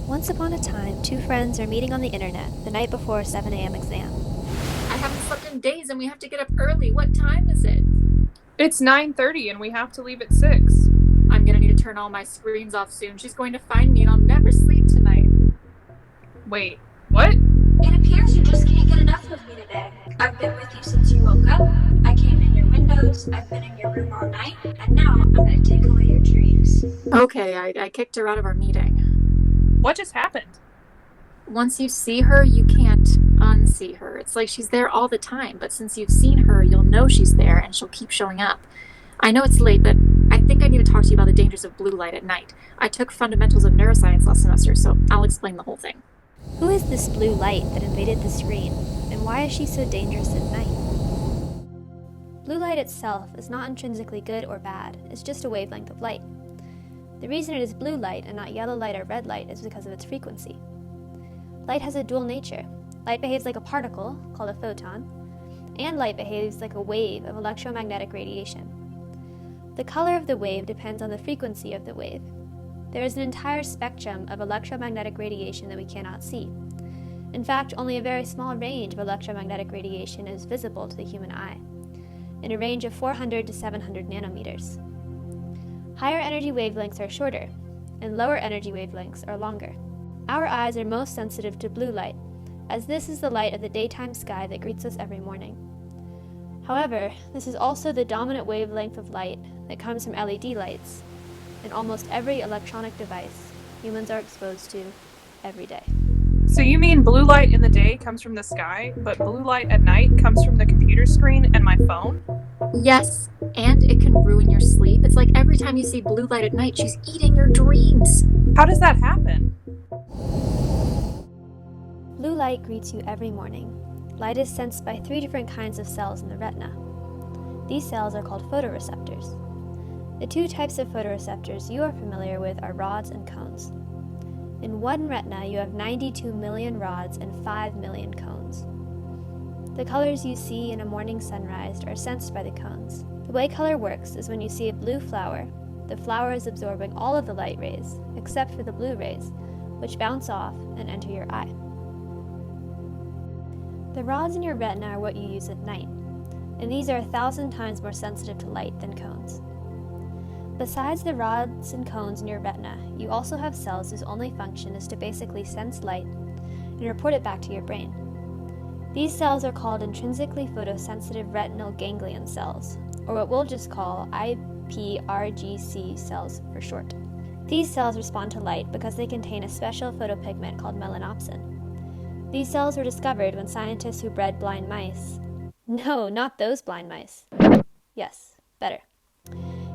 Once upon a time, two friends are meeting on the internet the night before a 7 a.m. exam. I haven't slept in days and we have to get up early. What time is it? It's 9:30 and we have to leave at 6. I'm gonna need to turn all my screens off soon. She's going to find me and I'll never sleep tonight. Wait, what? It appears you just can't get enough of me today. I've been with you since you woke up. I came in your windows. I've been in your room all night. And now I'm gonna take away your dreams. Okay, I kicked her out of our meeting. What just happened? Once you see her, you can't unsee her. It's like she's there all the time, but since you've seen her, you'll know she's there and she'll keep showing up. I know it's late, but I think I need to talk to you about the dangers of blue light at night. I took fundamentals of neuroscience last semester, so I'll explain the whole thing. Who is this blue light that invaded the screen, and why is she so dangerous at night? Blue light itself is not intrinsically good or bad, it's just a wavelength of light. The reason it is blue light and not yellow light or red light is because of its frequency. Light has a dual nature. Light behaves like a particle, called a photon, and light behaves like a wave of electromagnetic radiation. The color of the wave depends on the frequency of the wave. There is an entire spectrum of electromagnetic radiation that we cannot see. In fact, only a very small range of electromagnetic radiation is visible to the human eye, in a range of 400 to 700 nanometers. Higher energy wavelengths are shorter, and lower energy wavelengths are longer. Our eyes are most sensitive to blue light, as this is the light of the daytime sky that greets us every morning. However, this is also the dominant wavelength of light that comes from LED lights in almost every electronic device humans are exposed to every day. So you mean blue light in the day comes from the sky, but blue light at night comes from the computer screen and my phone? Yes, and it can ruin your sleep. It's like every time you see blue light at night, she's eating your dreams. How does that happen? Blue light greets you every morning. Light is sensed by 3 different kinds of cells in the retina. These cells are called photoreceptors. The 2 types of photoreceptors you are familiar with are rods and cones. In one retina, you have 92 million rods and 5 million cones. The colors you see in a morning sunrise are sensed by the cones. The way color works is when you see a blue flower, the flower is absorbing all of the light rays, except for the blue rays, which bounce off and enter your eye. The rods in your retina are what you use at night, and these are 1,000 times more sensitive to light than cones. Besides the rods and cones in your retina, you also have cells whose only function is to basically sense light and report it back to your brain. These cells are called intrinsically photosensitive retinal ganglion cells, or what we'll just call iPRGC cells for short. These cells respond to light because they contain a special photopigment called melanopsin. These cells were discovered when scientists who bred blind mice— no, not those blind mice. Yes, better.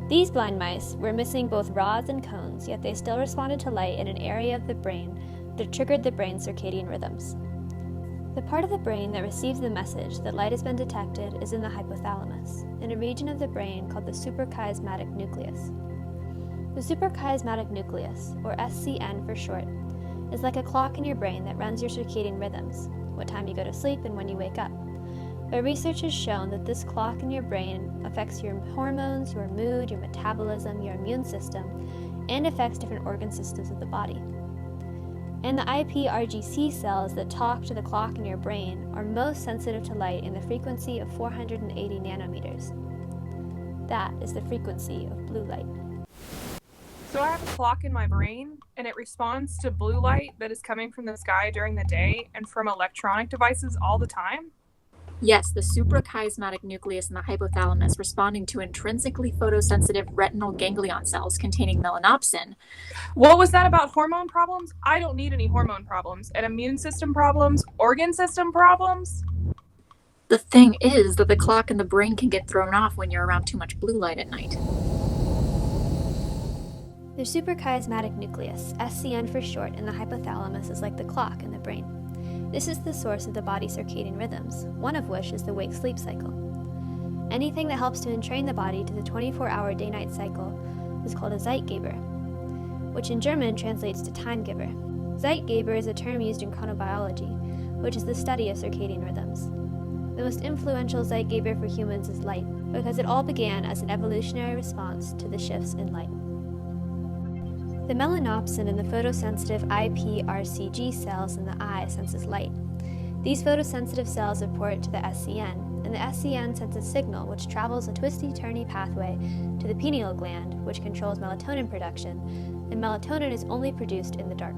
These blind mice were missing both rods and cones, yet they still responded to light in an area of the brain that triggered the brain's circadian rhythms. The part of the brain that receives the message that light has been detected is in the hypothalamus, in a region of the brain called the suprachiasmatic nucleus. The suprachiasmatic nucleus, or SCN for short, is like a clock in your brain that runs your circadian rhythms, what time you go to sleep and when you wake up. But research has shown that this clock in your brain affects your hormones, your mood, your metabolism, your immune system, and affects different organ systems of the body. And the iPRGC cells that talk to the clock in your brain are most sensitive to light in the frequency of 480 nanometers. That is the frequency of blue light. So I have a clock in my brain, and it responds to blue light that is coming from the sky during the day and from electronic devices all the time? Yes, the suprachiasmatic nucleus in the hypothalamus responding to intrinsically photosensitive retinal ganglion cells containing melanopsin. What was that about hormone problems? I don't need any hormone problems. And immune system problems? Organ system problems? The thing is that the clock in the brain can get thrown off when you're around too much blue light at night. The suprachiasmatic nucleus, SCN for short, in the hypothalamus is like the clock in the brain. This is the source of the body's circadian rhythms, one of which is the wake-sleep cycle. Anything that helps to entrain the body to the 24-hour day-night cycle is called a Zeitgeber, which in German translates to time giver. Zeitgeber is a term used in chronobiology, which is the study of circadian rhythms. The most influential Zeitgeber for humans is light, because it all began as an evolutionary response to the shifts in light. The melanopsin in the photosensitive IPRCG cells in the eye senses light. These photosensitive cells report to the SCN, and the SCN sends a signal which travels a twisty-turny pathway to the pineal gland, which controls melatonin production, and melatonin is only produced in the dark.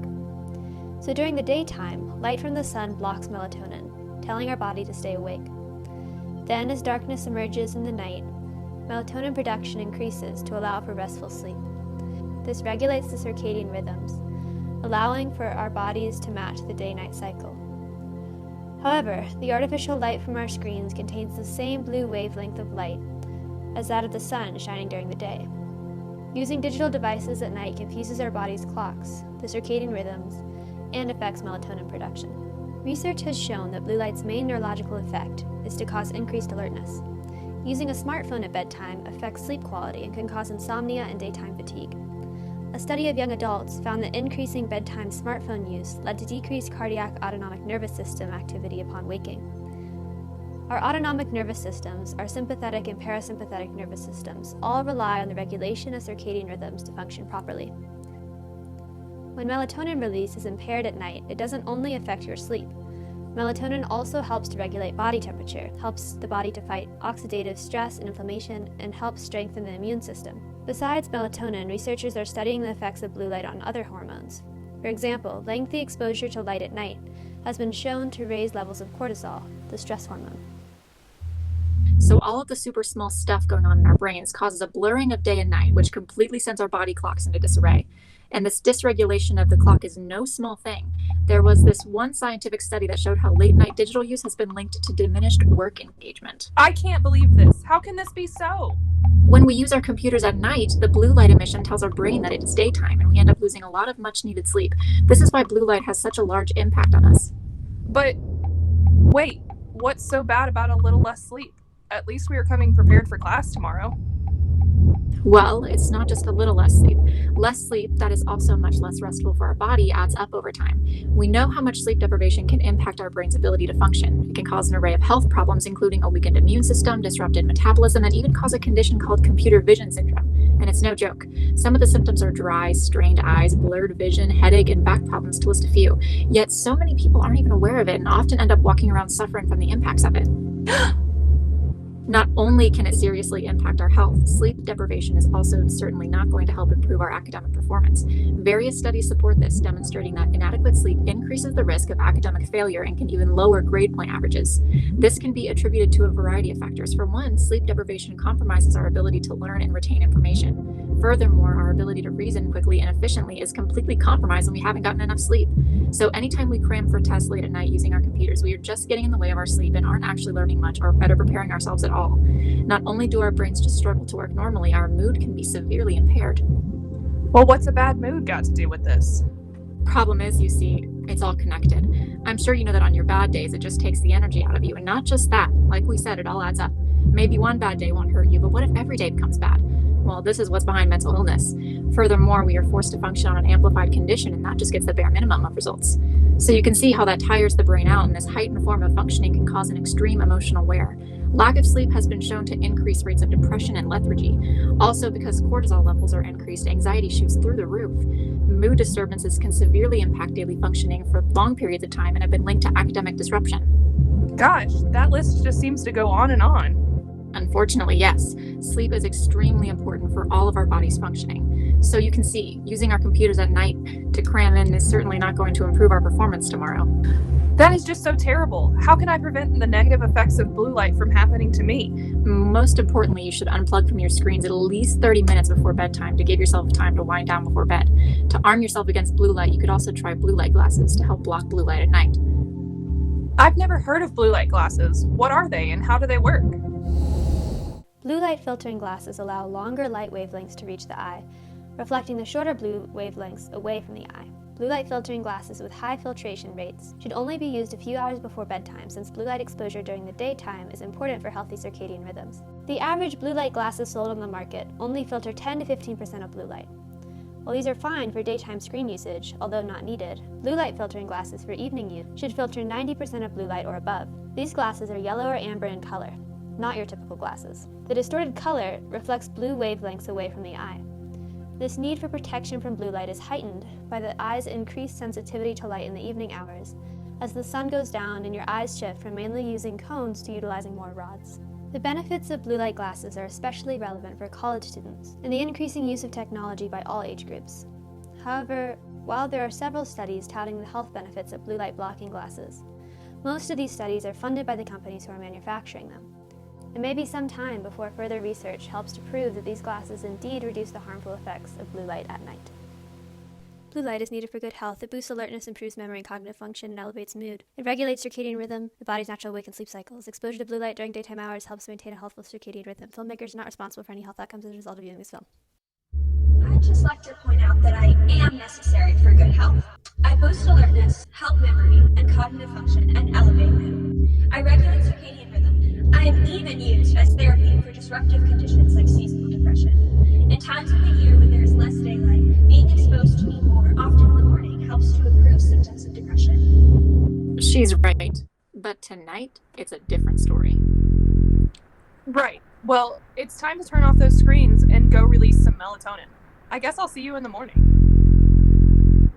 So during the daytime, light from the sun blocks melatonin, telling our body to stay awake. Then, as darkness emerges in the night, melatonin production increases to allow for restful sleep. This regulates the circadian rhythms, allowing for our bodies to match the day-night cycle. However, the artificial light from our screens contains the same blue wavelength of light as that of the sun shining during the day. Using digital devices at night confuses our body's clocks, the circadian rhythms, and affects melatonin production. Research has shown that blue light's main neurological effect is to cause increased alertness. Using a smartphone at bedtime affects sleep quality and can cause insomnia and daytime fatigue. A study of young adults found that increasing bedtime smartphone use led to decreased cardiac autonomic nervous system activity upon waking. Our autonomic nervous systems, our sympathetic and parasympathetic nervous systems, all rely on the regulation of circadian rhythms to function properly. When melatonin release is impaired at night, it doesn't only affect your sleep. Melatonin also helps to regulate body temperature, helps the body to fight oxidative stress and inflammation, and helps strengthen the immune system. Besides melatonin, researchers are studying the effects of blue light on other hormones. For example, lengthy exposure to light at night has been shown to raise levels of cortisol, the stress hormone. So all of the super small stuff going on in our brains causes a blurring of day and night, which completely sends our body clocks into disarray. And this dysregulation of the clock is no small thing. There was this one scientific study that showed how late night digital use has been linked to diminished work engagement. I can't believe this. How can this be so? When we use our computers at night, the blue light emission tells our brain that it is daytime, and we end up losing a lot of much needed sleep. This is why blue light has such a large impact on us. But wait, what's so bad about a little less sleep? At least we are coming prepared for class tomorrow. Well, it's not just a little less sleep. Less sleep that is also much less restful for our body adds up over time. We know how much sleep deprivation can impact our brain's ability to function. It can cause an array of health problems, including a weakened immune system, disrupted metabolism, and even cause a condition called computer vision syndrome. And it's no joke. Some of the symptoms are dry, strained eyes, blurred vision, headache, and back problems, to list a few. Yet so many people aren't even aware of it and often end up walking around suffering from the impacts of it. Not only can it seriously impact our health, sleep deprivation is also certainly not going to help improve our academic performance. Various studies support this, demonstrating that inadequate sleep increases the risk of academic failure and can even lower grade point averages. This can be attributed to a variety of factors. For one, sleep deprivation compromises our ability to learn and retain information. Furthermore, our ability to reason quickly and efficiently is completely compromised when we haven't gotten enough sleep. So anytime we cram for tests late at night using our computers, we are just getting in the way of our sleep and aren't actually learning much or better preparing ourselves at all. Not only do our brains just struggle to work normally, our mood can be severely impaired. Well, what's a bad mood got to do with this? Problem is, you see, it's all connected. I'm sure you know that on your bad days, it just takes the energy out of you. And not just that, like we said, it all adds up. Maybe one bad day won't hurt you, but what if every day becomes bad? Well, this is what's behind mental illness. Furthermore, we are forced to function on an amplified condition, and that just gets the bare minimum of results. So you can see how that tires the brain out, and this heightened form of functioning can cause an extreme emotional wear. Lack of sleep has been shown to increase rates of depression and lethargy. Also, because cortisol levels are increased, anxiety shoots through the roof. Mood disturbances can severely impact daily functioning for long periods of time and have been linked to academic disruption. Gosh, that list just seems to go on and on. Unfortunately, yes. Sleep is extremely important for all of our body's functioning. So you can see, using our computers at night to cram in is certainly not going to improve our performance tomorrow. That is just so terrible. How can I prevent the negative effects of blue light from happening to me? Most importantly, you should unplug from your screens at least 30 minutes before bedtime to give yourself time to wind down before bed. To arm yourself against blue light, you could also try blue light glasses to help block blue light at night. I've never heard of blue light glasses. What are they and how do they work? Blue light filtering glasses allow longer light wavelengths to reach the eye, reflecting the shorter blue wavelengths away from the eye. Blue light filtering glasses with high filtration rates should only be used a few hours before bedtime, since blue light exposure during the daytime is important for healthy circadian rhythms. The average blue light glasses sold on the market only filter 10 to 15% of blue light. While these are fine for daytime screen usage, although not needed, blue light filtering glasses for evening use should filter 90% of blue light or above. These glasses are yellow or amber in color, not your typical glasses. The distorted color reflects blue wavelengths away from the eye. This need for protection from blue light is heightened by the eye's increased sensitivity to light in the evening hours, as the sun goes down and your eyes shift from mainly using cones to utilizing more rods. The benefits of blue light glasses are especially relevant for college students and the increasing use of technology by all age groups. However, while there are several studies touting the health benefits of blue light blocking glasses, most of these studies are funded by the companies who are manufacturing them. It may be some time before further research helps to prove that these glasses indeed reduce the harmful effects of blue light at night. Blue light is needed for good health. It boosts alertness, improves memory and cognitive function, and elevates mood. It regulates circadian rhythm, the body's natural wake and sleep cycles. Exposure to blue light during daytime hours helps maintain a healthful circadian rhythm. Filmmakers are not responsible for any health outcomes as a result of viewing this film. I'd just like to point out that I am necessary for good health. I boost alertness, help memory and cognitive function, and elevate mood. I regulate circadian rhythm. I am even used as therapy for disruptive conditions like seasonal depression. In times of the year when there is less daylight, being exposed to me more often in the morning helps to improve symptoms of depression. She's right, but tonight it's a different story. Right. Well, it's time to turn off those screens and go release some melatonin. I guess I'll see you in the morning.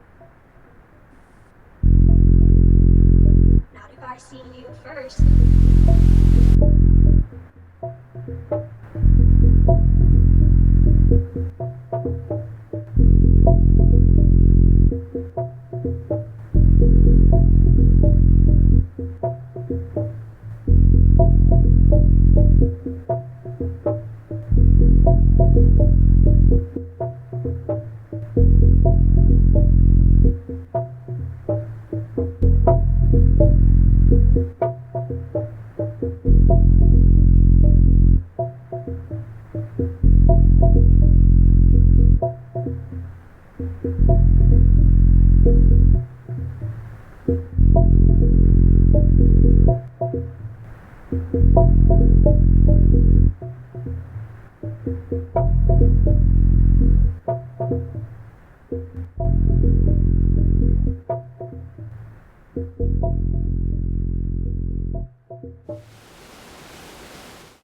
Not if I see you first.